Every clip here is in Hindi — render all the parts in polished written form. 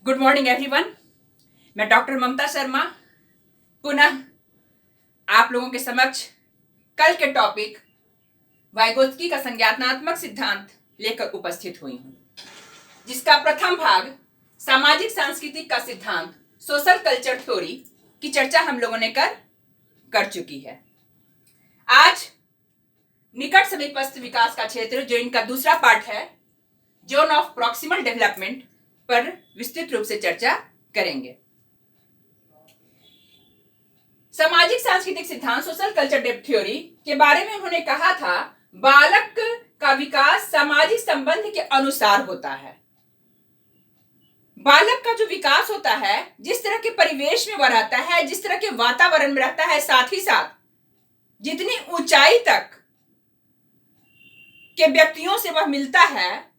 Good morning everyone. मैं डॉक्टर ममता शर्मा पुनः आप लोगों के समक्ष कल के टॉपिक वाइगोत्स्की का संज्ञानात्मक सिद्धांत लेकर उपस्थित हुई हूं, जिसका प्रथम भाग सामाजिक सांस्कृतिक का सिद्धांत सोशल कल्चर थ्योरी की चर्चा हम लोगों ने कर चुकी है। आज निकट समीपस्थ विकास का क्षेत्र, जो इनका दूसरा पार्ट है, जोन ऑफ प्रॉक्सिमल डेवलपमेंट, पर विस्तृत रूप से चर्चा करेंगे। सामाजिक सांस्कृतिक सिद्धांत सोशल कल्चर डेप्थ थ्योरी के बारे में उन्होंने कहा था, बालक का विकास सामाजिक संबंध के अनुसार होता है। बालक का जो विकास होता है, जिस तरह के परिवेश में वह रहता है, जिस तरह के वातावरण में रहता है, साथ ही साथ जितनी ऊंचाई तक के व्यक्तियों से वह मिलता है,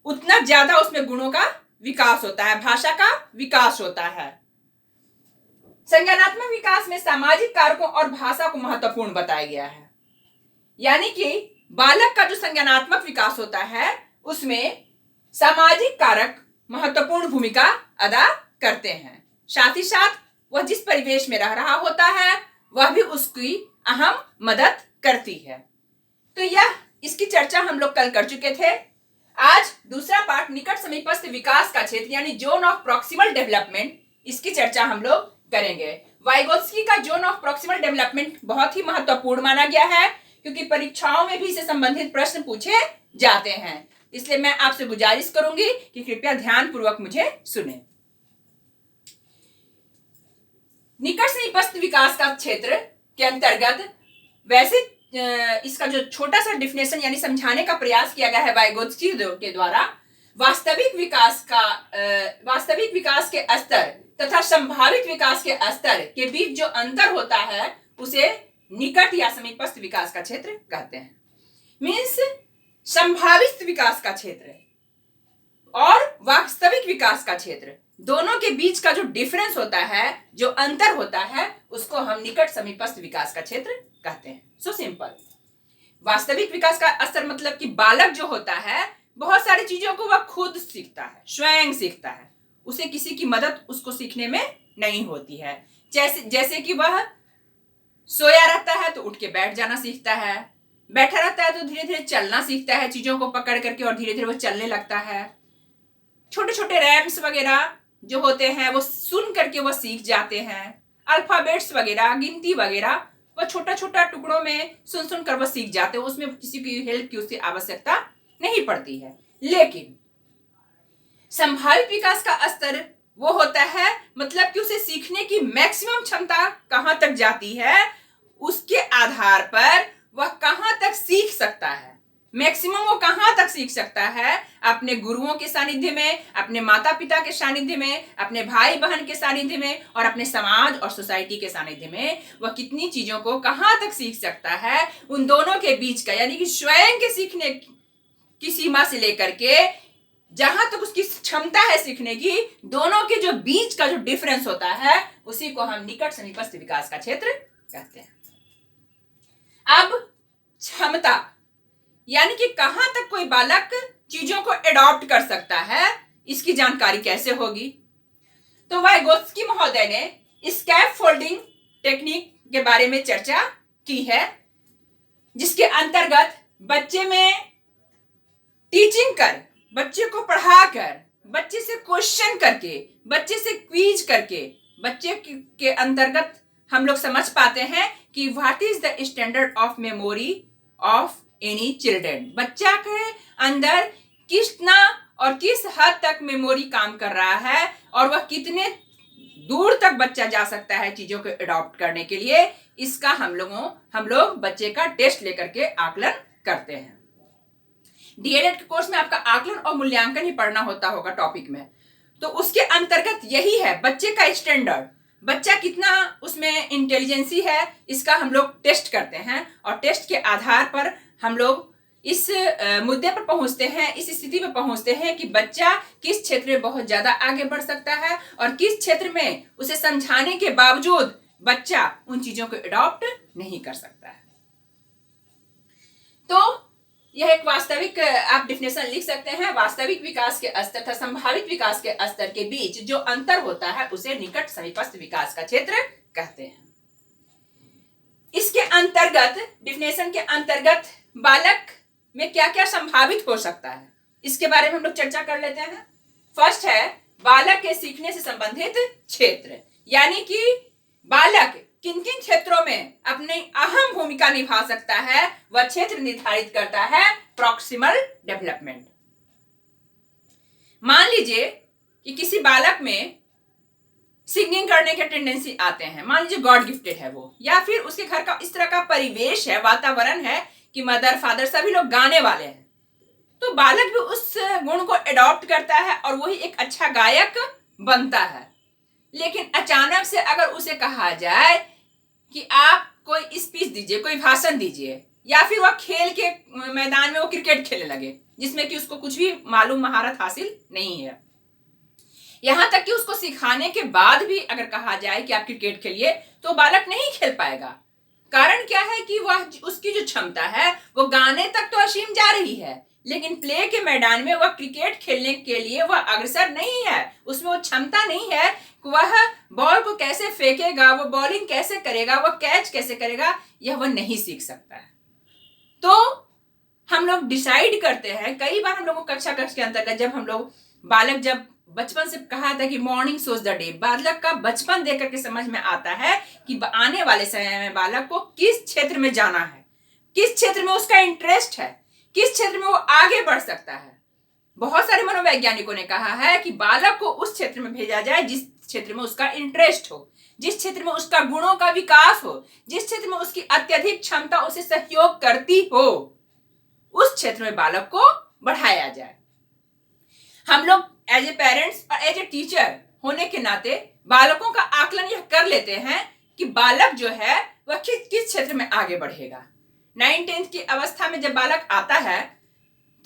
उतना ज्यादा उसमें गुणों का विकास होता है, भाषा का विकास होता है। संज्ञानात्मक विकास में सामाजिक कारकों और भाषा को महत्वपूर्ण बताया गया है। यानी कि बालक का जो संज्ञानात्मक विकास होता है, उसमें सामाजिक कारक महत्वपूर्ण भूमिका अदा करते हैं। साथ ही साथ वह जिस परिवेश में रह रहा होता है, वह भी उसकी अहम मदद करती है। तो यह इसकी चर्चा हम लोग कल कर चुके थे। आज दूसरा पार्ट निकट समीपस्थ विकास का क्षेत्र यानी जोन ऑफ प्रॉक्सिमल डेवलपमेंट, इसकी चर्चा हम लोग करेंगे। वाइगोत्स्की का जोन ऑफ प्रॉक्सिमल डेवलपमेंट बहुत ही महत्वपूर्ण माना गया है, क्योंकि परीक्षाओं में भी इससे संबंधित प्रश्न पूछे जाते हैं। इसलिए मैं आपसे गुजारिश करूंगी कि कृपया ध्यान पूर्वक मुझे सुने। निकट समीपस्थ विकास का क्षेत्र के अंतर्गत वैसे इसका जो छोटा सा डिफिनेशन यानी समझाने का प्रयास किया गया है वाइगोत्स्की के द्वारा, वास्तविक विकास के स्तर तथा संभावित विकास के स्तर के बीच जो अंतर होता है, उसे निकट या समीपस्थ विकास का क्षेत्र कहते हैं। मीन्स संभावित विकास का क्षेत्र और वास्तविक विकास का क्षेत्र, दोनों के बीच का जो डिफरेंस होता है, जो अंतर होता है, उसको हम निकट समीपस्थ विकास का क्षेत्र कहते हैं। So simple. वास्तविक विकास का स्तर मतलब कि बालक जो होता है, बहुत सारी चीजों को वह खुद सीखता है, स्वयं सीखता है, उसे किसी की मदद उसको सीखने में नहीं होती है। जैसे कि वह सोया रहता है तो उठ के बैठ जाना सीखता है, बैठा रहता है तो धीरे धीरे चलना सीखता है, चीजों को पकड़ करके, और धीरे धीरे वह चलने लगता है। छोटे छोटे रैम्स वगैरह जो होते हैं, वो सुन करके वह सीख जाते हैं। अल्फाबेट्स वगैरह, गिनती वगैरह, वह छोटा छोटा टुकड़ों में सुन सुन कर वह सीख जाते हैं। उसमें किसी की हेल्प की उससे आवश्यकता नहीं पड़ती है। लेकिन संभावित विकास का स्तर वो होता है, मतलब कि उसे सीखने की मैक्सिमम क्षमता कहां तक जाती है, उसके आधार पर वह कहां तक सीख सकता है। मैक्सिमम वो कहां तक सीख सकता है? अपने गुरुओं के सानिध्य में, अपने माता पिता के सानिध्य में, अपने भाई बहन के सानिध्य में, और अपने समाज और सोसाइटी के सानिध्य में वह कितनी चीजों को कहां तक सीख सकता है, उन दोनों के बीच का, यानी कि स्वयं के सीखने की सीमा से लेकर के जहां तक उसकी क्षमता है सीखने की, दोनों के जो बीच का जो डिफरेंस होता है, उसी को हम निकट समीपस्थ विकास का क्षेत्र कहते हैं। अब क्षमता यानी कि कहां तक कोई बालक चीजों को एडॉप्ट कर सकता है, इसकी जानकारी कैसे होगी? तो वाइगोत्स्की महोदय ने स्कैफोल्डिंग टेक्निक के बारे में चर्चा की है, जिसके अंतर्गत बच्चे में टीचिंग कर, बच्चे को पढ़ाकर, बच्चे से क्वेश्चन करके, बच्चे से क्विज करके, बच्चे के अंतर्गत हम लोग समझ पाते हैं कि what is the standard of memory of any children. बच्चा के अंदर कितना और किस हद तक मेमोरी काम कर रहा है, और वह कितने दूर तक बच्चा जा सकता है चीजों को एडॉप्ट करने के लिए, इसका हम लोग बच्चे का टेस्ट लेकर के आकलन करते हैं। डीएलएड के कोर्स में आपका आकलन और मूल्यांकन ही पढ़ना होता होगा टॉपिक में, तो उसके अंतर्गत यही है बच्चे का स्टैंडर्ड, बच्चा कितना उसमें इंटेलिजेंसी है, इसका हम लोग टेस्ट करते हैं। और टेस्ट के आधार पर हम लोग इस मुद्दे पर पहुंचते हैं, इस स्थिति पर पहुंचते हैं कि बच्चा किस क्षेत्र में बहुत ज्यादा आगे बढ़ सकता है, और किस क्षेत्र में उसे समझाने के बावजूद बच्चा उन चीजों को एडॉप्ट नहीं कर सकता है। तो यह एक वास्तविक, आप डिफिनेशन लिख सकते हैं, वास्तविक विकास के स्तर तथा संभावित विकास के स्तर के बीच जो अंतर होता है उसे निकट समीपस्थ विकास का क्षेत्र कहते हैं। इसके अंतर्गत, डिफिनेशन के अंतर्गत बालक में क्या क्या संभावित हो सकता है, इसके बारे में हम लोग चर्चा कर लेते हैं। फर्स्ट है बालक के सीखने से संबंधित क्षेत्र, यानी कि बालक किन किन क्षेत्रों में अपनी अहम भूमिका निभा सकता है, वह क्षेत्र निर्धारित करता है प्रॉक्सिमल डेवलपमेंट। मान लीजिए कि किसी बालक में सिंगिंग करने के टेंडेंसी आते हैं, मान लीजिए गॉड गिफ्टेड है वो, या फिर उसके घर का इस तरह का परिवेश है, वातावरण है कि मदर फादर सभी लोग गाने वाले हैं, तो बालक भी उस गुण को एडॉप्ट करता है और वही एक अच्छा गायक बनता है। लेकिन अचानक से अगर उसे कहा जाए कि आप कोई स्पीच दीजिए, कोई भाषण दीजिए, या फिर वह खेल के मैदान में वो क्रिकेट खेलने लगे जिसमें कि उसको कुछ भी मालूम महारत हासिल नहीं है, यहां तक कि उसको सिखाने के बाद भी अगर कहा जाए कि आप क्रिकेट खेलिए तो बालक नहीं खेल पाएगा। कारण क्या है कि वह, उसकी जो क्षमता है वो गाने तक तो असीम जा रही है, लेकिन प्ले के मैदान में वह क्रिकेट खेलने के लिए वह अग्रसर नहीं है, उसमें वो क्षमता नहीं है कि वह बॉल को कैसे फेंकेगा, वो बॉलिंग कैसे करेगा, वह कैच कैसे करेगा, यह वह नहीं सीख सकता है। तो हम लोग डिसाइड करते हैं, कई बार हम लोगों को कक्षा के अंतर्गत जब हम लोग बालक, जब बचपन से कहा था कि मॉर्निंग सोज द डे, बालक का बचपन देख करके समझ में आता है कि आने वाले समय में बालक को किस क्षेत्र में जाना है, किस क्षेत्र में उसका इंटरेस्ट है, किस क्षेत्र में वो आगे बढ़ सकता है। बहुत सारे मनोवैज्ञानिकों ने कहा है कि बालक को उस क्षेत्र में भेजा जाए जिस क्षेत्र में उसका इंटरेस्ट हो, जिस क्षेत्र में उसका गुणों का विकास हो, जिस क्षेत्र में उसकी अत्यधिक क्षमता उसे सहयोग करती हो, उस क्षेत्र में बालक को बढ़ाया जाए। हम लोग एज ए पेरेंट्स और एज ए टीचर होने के नाते बालकों का आकलन यह कर लेते हैं कि बालक जो है वह किस क्षेत्र में आगे बढ़ेगा। 9th-10th की अवस्था में जब बालक आता है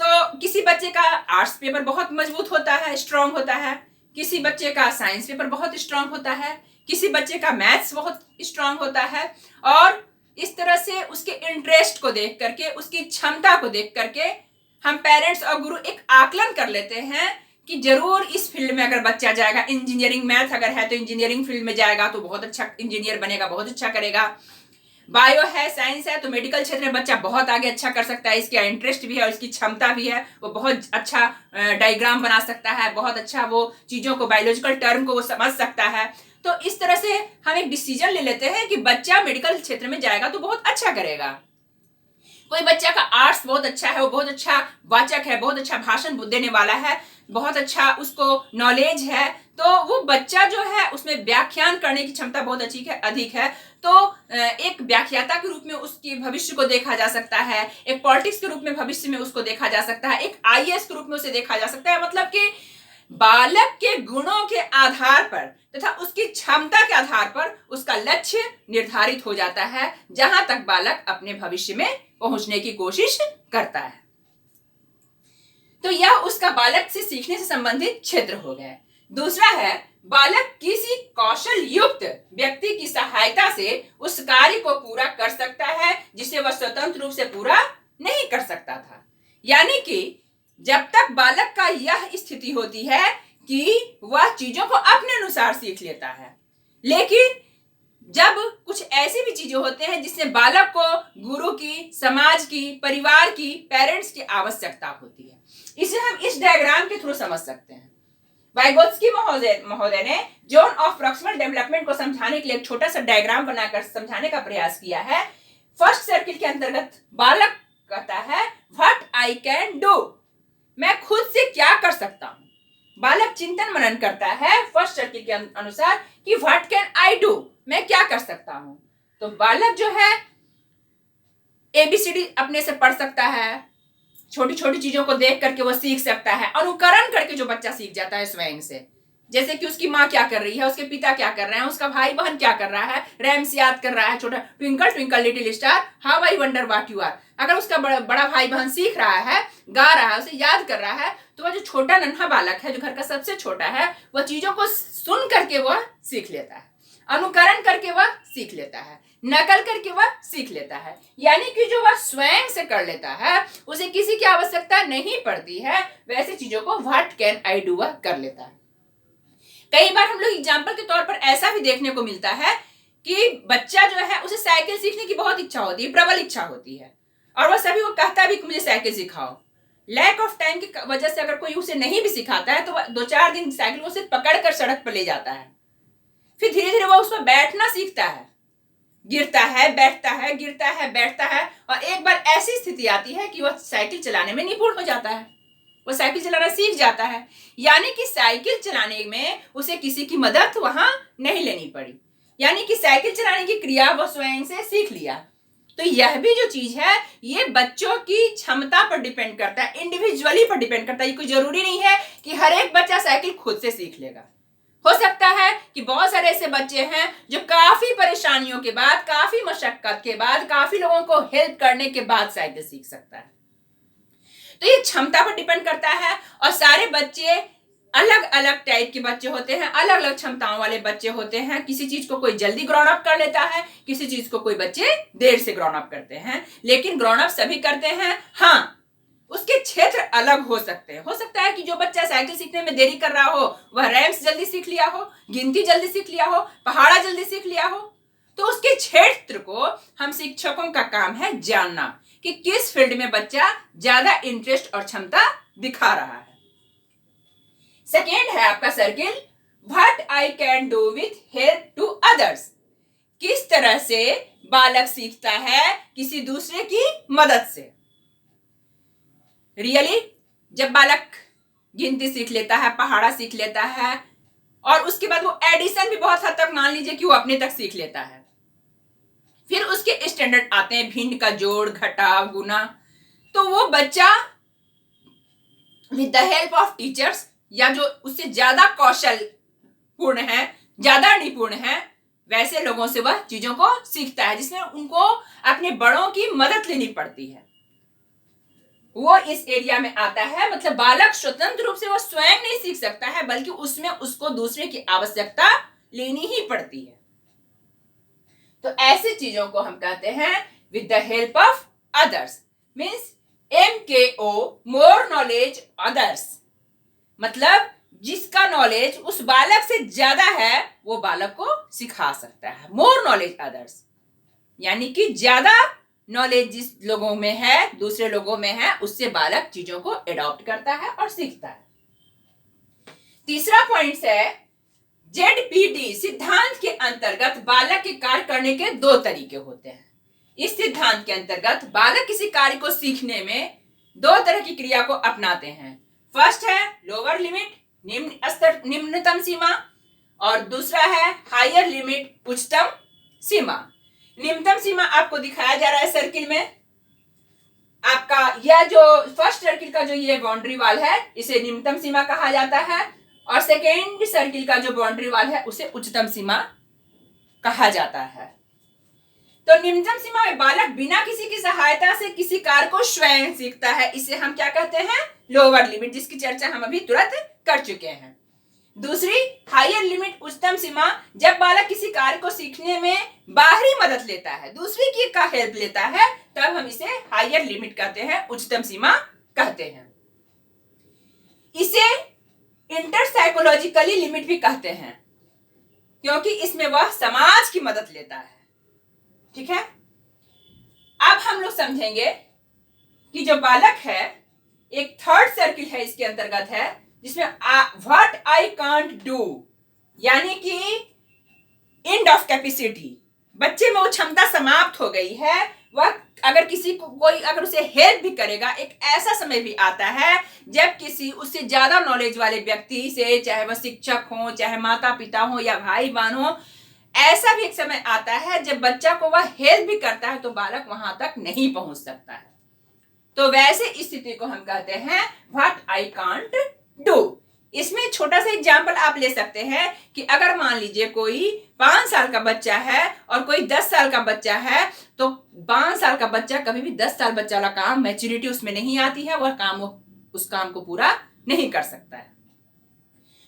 तो किसी बच्चे का आर्ट्स पेपर बहुत मजबूत होता है, स्ट्रांग होता है, किसी बच्चे का साइंस पेपर बहुत स्ट्रांग होता है, किसी बच्चे का मैथ्स बहुत स्ट्रांग होता है, और इस तरह से उसके इंटरेस्ट को देख करके, उसकी क्षमता को देख करके हम पेरेंट्स और गुरु एक आकलन कर लेते हैं कि जरूर इस फील्ड में अगर बच्चा जाएगा, इंजीनियरिंग मैथ अगर है तो इंजीनियरिंग फील्ड में जाएगा तो बहुत अच्छा इंजीनियर बनेगा, बहुत अच्छा करेगा। बायो है, साइंस है, तो मेडिकल क्षेत्र में बच्चा बहुत आगे अच्छा कर सकता है, इसका इंटरेस्ट भी है और इसकी क्षमता भी है, वो बहुत अच्छा डायग्राम बना सकता है, बहुत अच्छा वो चीजों को, बायोलॉजिकल टर्म को वो समझ सकता है। तो इस तरह से हम एक डिसीजन ले लेते हैं कि बच्चा मेडिकल क्षेत्र में जाएगा तो बहुत अच्छा करेगा। कोई बच्चा का आर्ट्स बहुत अच्छा है, वो बहुत अच्छा वाचक है, बहुत अच्छा भाषण देने वाला है, बहुत अच्छा उसको नॉलेज है, तो वो बच्चा जो है उसमें व्याख्यान करने की क्षमता बहुत अच्छी है, अधिक है, तो एक व्याख्याता के रूप में उसकी भविष्य को देखा जा सकता है, एक पॉलिटिक्स के रूप में भविष्य में उसको देखा जा सकता है, एक आईएएस के रूप में उसे देखा जा सकता है। मतलब कि बालक के गुणों के आधार पर तथा उसकी क्षमता के आधार पर उसका लक्ष्य निर्धारित हो जाता है, जहां तक बालक अपने भविष्य में पहुंचने की कोशिश करता है। तो यह उसका बालक से सीखने से संबंधित क्षेत्र हो गया। दूसरा है बालक किसी कौशल युक्त व्यक्ति की सहायता से उस कार्य को पूरा कर सकता है जिसे वह स्वतंत्र रूप से पूरा नहीं कर सकता था। यानी कि जब तक बालक का यह स्थिति होती है कि वह चीजों को अपने अनुसार सीख लेता है, लेकिन जब कुछ ऐसी भी चीजें होते हैं जिसमें बालक को गुरु की, समाज की, परिवार की, पेरेंट्स की आवश्यकता होती है, इसे हम इस डायग्राम के थ्रू समझ सकते हैं। वाइगोत्स्की महोदय ने जोन ऑफ प्रॉक्सिमल डेवलपमेंट को समझाने के लिए एक छोटा सा डायग्राम बनाकर समझाने का प्रयास किया है। फर्स्ट सर्किल के अंतर्गत बालक कहता है व्हाट आई कैन डू, मैं खुद से क्या कर सकता हूं। बालक चिंतन मनन करता है फर्स्ट सर्किल के अनुसार कि व्हाट कैन आई डू, मैं क्या कर सकता हूं। तो बालक जो है एबीसीडी अपने से पढ़ सकता है, छोटी छोटी चीजों को देख करके वो सीख सकता है, अनुकरण करके जो बच्चा सीख जाता है स्वयं से, जैसे कि उसकी माँ क्या कर रही है, उसके पिता क्या कर रहे हैं, उसका भाई बहन क्या कर रहा है, रैम्स याद कर रहा है, छोटा twinkle twinkle little star, how I wonder what you are. अगर उसका बड़ा भाई बहन सीख रहा है, गा रहा है, उसे याद कर रहा है, तो वह जो छोटा नन्हा बालक है, जो घर का सबसे छोटा है, वह चीजों को सुन करके वह सीख लेता है। अनुकरण करके वह सीख लेता है, नकल करके वह सीख लेता है। यानी कि जो वह स्वयं से कर लेता है, उसे किसी की आवश्यकता नहीं पड़ती है, वैसे चीजों को व्हाट कैन आई डू वह कर लेता है। कई बार हम लोग एग्जाम्पल के तौर पर ऐसा भी देखने को मिलता है कि बच्चा जो है उसे साइकिल सीखने की बहुत इच्छा होती है, प्रबल इच्छा होती है, और वह सभी को कहता भी कि मुझे साइकिल सिखाओ। लैक ऑफ टाइम की वजह से अगर कोई उसे नहीं भी सिखाता है तो वह 2-4 दिन साइकिल को सिर्फ पकड़ कर सड़क पर ले जाता है, फिर धीरे धीरे वह उस पर बैठना सीखता है, गिरता है, बैठता है, गिरता है, बैठता है, और एक बार ऐसी स्थिति आती है कि वह साइकिल चलाने में निपुण हो जाता है, वह साइकिल चलाना सीख जाता है। यानी कि साइकिल चलाने में उसे किसी की मदद वहां नहीं लेनी पड़ी, यानी कि साइकिल चलाने की क्रिया वह स्वयं से सीख लिया। तो यह भी जो चीज है ये बच्चों की क्षमता पर डिपेंड करता है, इंडिविजुअली पर डिपेंड करता है। ये कोई जरूरी नहीं है कि हर एक बच्चा साइकिल खुद से सीख लेगा। हो सकता है कि बहुत सारे ऐसे बच्चे हैं जो काफी परेशानियों के बाद, काफी मशक्कत के बाद, काफी लोगों को हेल्प करने के बाद साइकिल सीख सकता है। तो ये क्षमता पर डिपेंड करता है, और सारे बच्चे अलग अलग टाइप के बच्चे होते हैं, अलग अलग क्षमताओं वाले बच्चे होते हैं। किसी चीज को कोई जल्दी ग्रोन अप कर लेता है, किसी चीज को कोई बच्चे देर से ग्रोन अप करते हैं, लेकिन ग्रोन अप सभी करते हैं। हाँ, उसके क्षेत्र अलग हो सकते हैं। हो सकता है कि जो बच्चा साइकिल सीखने में देरी कर रहा हो वह रैम्स जल्दी सीख लिया हो, गिनती जल्दी सीख लिया हो, पहाड़ा जल्दी सीख लिया हो। तो उसके क्षेत्र को हम शिक्षकों का काम है जानना कि किस फील्ड में बच्चा ज्यादा इंटरेस्ट और क्षमता दिखा रहा है। सेकेंड है आपका circle, what I can do with help to others. किस तरह से बालक सीखता है किसी दूसरे की मदद से। रियली जब बालक गिनती सीख लेता है, पहाड़ा सीख लेता है, और उसके बाद वो एडिशन भी बहुत हद तक मान लीजिए कि वो अपने तक सीख लेता है, फिर उसके स्टैंडर्ड आते हैं भिन्न का जोड़, घटाव, गुना। तो वो बच्चा with the help of teachers, या जो उससे ज्यादा कौशल पूर्ण है, ज्यादा निपुण है, वैसे लोगों से वह चीजों को सीखता है जिसमें उनको अपने बड़ों की मदद लेनी पड़ती है। वो इस एरिया में आता है। मतलब बालक स्वतंत्र रूप से वो स्वयं नहीं सीख सकता है, बल्कि उसमें उसको दूसरे की आवश्यकता लेनी ही पड़ती है। तो ऐसी चीजों को हम कहते हैं with the help of others. Means MKO, more knowledge others. मतलब जिसका नॉलेज उस बालक से ज्यादा है वो बालक को सिखा सकता है। मोर नॉलेज अदर्स यानी कि ज्यादा नॉलेज जिस लोगों में है, दूसरे लोगों में है, उससे बालक चीजों को एडॉप्ट करता है और सीखता है। तीसरा पॉइंट है ZPD सिद्धांत के अंतर्गत बालक के कार्य करने के 2 तरीके होते हैं। इस सिद्धांत के अंतर्गत बालक किसी कार्य को सीखने में 2 तरह की क्रिया को अपनाते हैं। फर्स्ट है लोअर लिमिट, निम्न स्तर, निम्नतम सीमा, और दूसरा है हायर लिमिट, उच्चतम सीमा। निम्नतम सीमा आपको दिखाया जा रहा है सर्किल में। आपका यह जो फर्स्ट सर्किल का जो ये बाउंड्री वाल है इसे निम्नतम सीमा कहा जाता है, और सेकेंड सर्किल का जो बाउंड्री वाल है उसे उच्चतम सीमा कहा जाता है। तो निम्नतम सीमा में बालक बिना किसी की सहायता से किसी कार्य को स्वयं सीखता है, इसे हम क्या कहते हैं, लोअर लिमिट, जिसकी चर्चा हम अभी तुरंत कर चुके हैं। दूसरी हायर लिमिट, उच्चतम सीमा, जब बालक किसी कार्य को सीखने में बाहरी मदद लेता है, दूसरे की का हेल्प लेता है, तब हम इसे हायर लिमिट कहते हैं, उच्चतम सीमा कहते हैं। इसे इंटर साइकोलॉजिकली लिमिट भी कहते हैं, क्योंकि इसमें वह समाज की मदद लेता है। ठीक है, अब हम लोग समझेंगे कि जो बालक है, एक थर्ड सर्किल है इसके अंतर्गत है, जिसमें व्हाट आई कांट डू यानी कि एंड ऑफ कैपेसिटी, बच्चे में वो क्षमता समाप्त हो गई है। वह अगर किसी को कोई अगर उसे हेल्प भी करेगा, एक ऐसा समय भी आता है जब किसी उससे ज्यादा नॉलेज वाले व्यक्ति से, चाहे वह शिक्षक हो, चाहे माता पिता हो या भाई बहन हो, ऐसा भी एक समय आता है जब बच्चा को वह हेल्प भी करता है तो बालक वहां तक नहीं पहुंच सकता है। तो वैसे स्थिति को हम कहते हैं व्हाट आई कांट डू। इसमें छोटा सा एग्जाम्पल आप ले सकते हैं कि अगर मान लीजिए कोई 5 साल का बच्चा है और कोई 10 साल का बच्चा है, तो 5 साल का बच्चा कभी भी 10 साल बच्चा वाला काम, मैच्योरिटी उसमें नहीं आती है, वह काम उस काम को पूरा नहीं कर सकता है।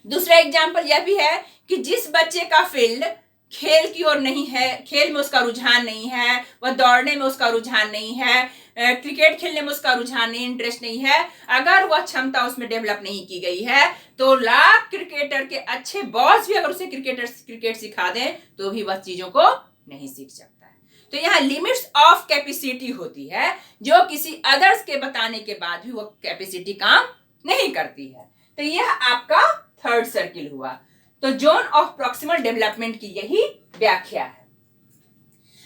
दूसरा एग्जाम्पल यह भी है कि जिस बच्चे का फील्ड खेल की ओर नहीं है, खेल में उसका रुझान नहीं है, वह दौड़ने में उसका रुझान नहीं है, क्रिकेट खेलने में उसका रुझान नहीं, इंटरेस्ट नहीं है, अगर वह क्षमता उसमें डेवलप नहीं की गई है तो लाख क्रिकेटर के अच्छे बॉस भी अगर उसे क्रिकेट सिखा दें तो भी वह चीजों को नहीं सीख सकता है। तो यहाँ लिमिट्स ऑफ कैपेसिटी होती है, जो किसी अदर्स के बताने के बाद भी वह कैपेसिटी काम नहीं करती है। तो यह आपका थर्ड सर्किल हुआ। तो जोन ऑफ प्रॉक्सिमल डेवलपमेंट की यही व्याख्या है।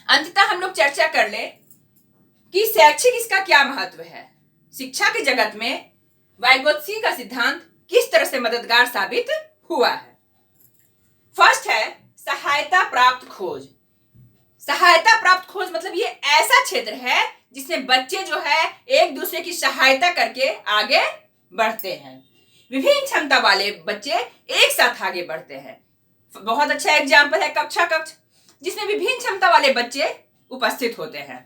अंततः हम लोग चर्चा कर ले कि शैक्षिक इसका क्या महत्व है। शिक्षा के जगत में वाइगोत्स्की का सिद्धांत किस तरह से मददगार साबित हुआ है। फर्स्ट है सहायता प्राप्त खोज। सहायता प्राप्त खोज मतलब ये ऐसा क्षेत्र है जिसमें बच्चे जो है एक दूसरे की सहायता करके आगे बढ़ते हैं। विभिन्न क्षमता वाले बच्चे एक साथ आगे बढ़ते हैं। बहुत अच्छा एग्जाम्पल है कक्षा कक्ष, जिसमें विभिन्न क्षमता वाले बच्चे उपस्थित होते हैं।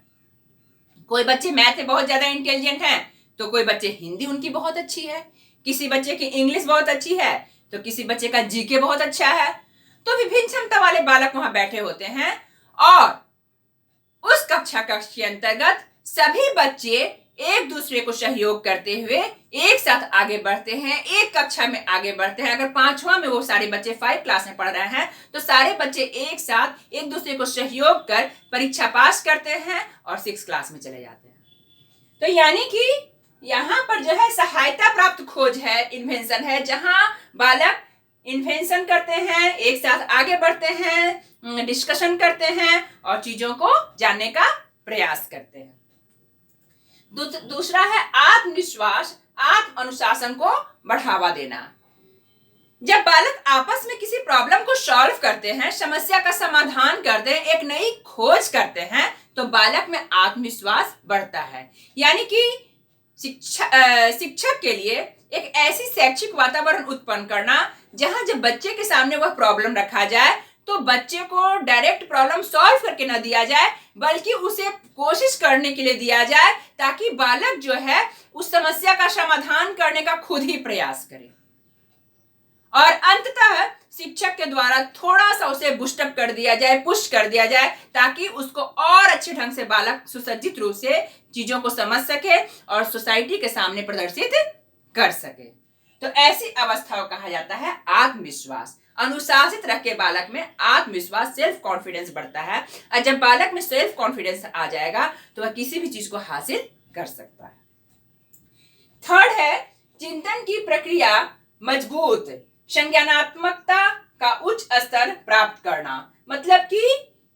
कोई बच्चे मैथ में बहुत ज्यादा इंटेलिजेंट हैं तो कोई बच्चे हिंदी उनकी बहुत अच्छी है, किसी बच्चे की इंग्लिश बहुत अच्छी है तो किसी बच्चे का जीके बहुत अच्छा है। तो विभिन्न क्षमता वाले बालक वहां बैठे होते हैं और उस कक्षा कक्ष के अंतर्गत सभी बच्चे एक दूसरे को सहयोग करते हुए एक साथ आगे बढ़ते हैं, एक कक्षा में आगे बढ़ते हैं। अगर पांचवा में वो सारे बच्चे 5 क्लास में पढ़ रहे हैं तो सारे बच्चे एक साथ एक दूसरे को सहयोग कर परीक्षा पास करते हैं और 6 क्लास में चले जाते हैं। तो यानी कि यहाँ पर जो है सहायता प्राप्त खोज है, इन्वेंशन है, जहां बालक इन्वेंशन करते हैं, एक साथ आगे बढ़ते हैं, डिस्कशन करते हैं और चीजों को जानने का प्रयास करते हैं। दूसरा है आत्मविश्वास, आत्म अनुशासन को बढ़ावा देना। जब बालक आपस में किसी प्रॉब्लम को सॉल्व करते हैं, समस्या का समाधान करते हैं, एक नई खोज करते हैं तो बालक में आत्मविश्वास बढ़ता है। यानी कि शिक्षक के लिए एक ऐसी शैक्षिक वातावरण उत्पन्न करना जहां जब बच्चे के सामने वह प्रॉब्लम रखा जाए तो बच्चे को डायरेक्ट प्रॉब्लम सॉल्व करके न दिया जाए बल्कि उसे कोशिश करने के लिए दिया जाए ताकि बालक जो है उस समस्या का समाधान करने का खुद ही प्रयास करे। और अंततः शिक्षक के द्वारा थोड़ा सा उसे बूस्टअप कर दिया जाए, पुश कर दिया जाए ताकि उसको और अच्छे ढंग से बालक सुसज्जित रूप से चीजों को समझ सके और सोसाइटी के सामने प्रदर्शित कर सके। तो ऐसी अवस्था को कहा जाता है आत्मविश्वास। अनुशासित रख के बालक में आत्मविश्वास, सेल्फ कॉन्फिडेंस बढ़ता है और जब बालक में सेल्फ कॉन्फिडेंस आ जाएगा तो वह किसी भी चीज को हासिल कर सकता है। थर्ड है चिंतन की प्रक्रिया मजबूत, संज्ञानात्मकता का उच्च स्तर प्राप्त करना। मतलब कि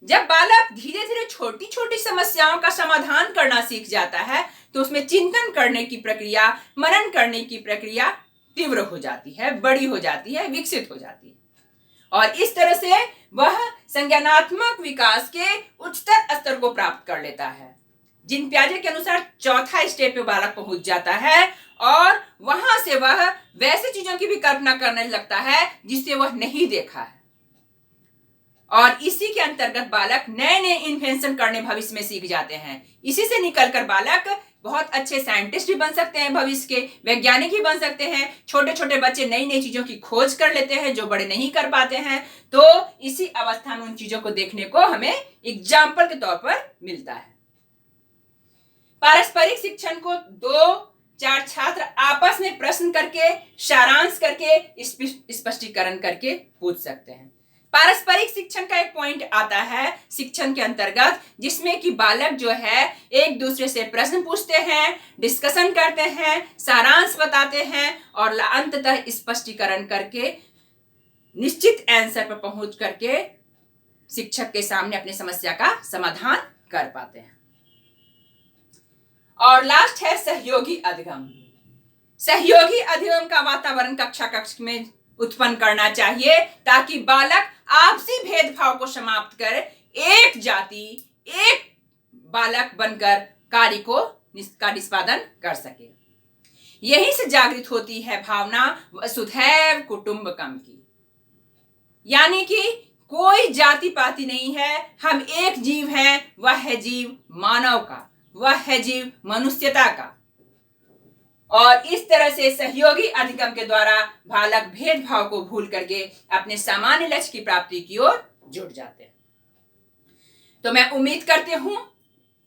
जब बालक धीरे धीरे छोटी छोटी समस्याओं का समाधान करना सीख जाता है तो उसमें चिंतन करने की प्रक्रिया, मनन करने की प्रक्रिया तीव्र हो जाती है, बड़ी हो जाती है, विकसित हो जाती है और इस तरह से वह संज्ञानात्मक विकास के उच्चतर स्तर को प्राप्त कर लेता है। जिन पियाजे के अनुसार चौथा स्टेप पे बालक पहुंच जाता है और वहां से वह वैसे चीजों की भी कल्पना करने लगता है जिससे वह नहीं देखा है और इसी के अंतर्गत बालक नए नए इन्वेंशन करने भविष्य में सीख जाते हैं। इसी से निकलकर बालक बहुत अच्छे साइंटिस्ट भी बन सकते हैं, भविष्य के वैज्ञानिक भी बन सकते हैं। छोटे छोटे बच्चे नई नई चीजों की खोज कर लेते हैं जो बड़े नहीं कर पाते हैं। तो इसी अवस्था में उन चीजों को देखने को हमें एग्जाम्पल के तौर पर मिलता है। पारस्परिक शिक्षण को 2-4 छात्र आपस में प्रश्न करके, सारांश करके, स्पष्टीकरण करके पूछ सकते हैं। पारस्परिक शिक्षण का एक पॉइंट आता है शिक्षण के अंतर्गत जिसमें कि बालक जो है एक दूसरे से प्रश्न पूछते हैं, डिस्कशन करते हैं, सारांश बताते हैं और अंततः स्पष्टीकरण करके निश्चित आंसर पर पहुंच करके शिक्षक के सामने अपनी समस्या का समाधान कर पाते हैं। और लास्ट है सहयोगी अधिगम। सहयोगी अधिगम का वातावरण कक्षा कक्ष में उत्पन्न करना चाहिए ताकि बालक आपसी भेदभाव को समाप्त कर एक जाति, एक बालक बनकर कार्य का निष्पादन कर सके। यहीं से जागृत होती है भावना वसुधैव कुटुंबकम की, यानी कि कोई जाति पाति नहीं है, हम एक जीव हैं, वह है जीव मानव का, वह है जीव मनुष्यता का। और इस तरह से सहयोगी अधिगम के द्वारा बालक भेदभाव को भूल करके अपने सामान्य लक्ष्य की प्राप्ति की ओर जुड़ जाते हैं। तो मैं उम्मीद करती हूं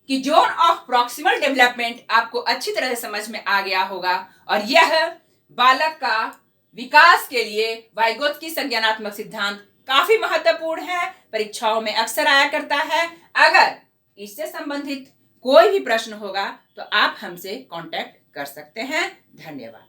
कि जोन ऑफ प्रॉक्सिमल डेवलपमेंट आपको अच्छी तरह से समझ में आ गया होगा और यह बालक का विकास के लिए वाइगोत्स्की संज्ञानात्मक सिद्धांत काफी महत्वपूर्ण है, परीक्षाओं में अक्सर आया करता है। अगर इससे संबंधित कोई भी प्रश्न होगा तो आप हमसे कांटेक्ट कर सकते हैं। धन्यवाद।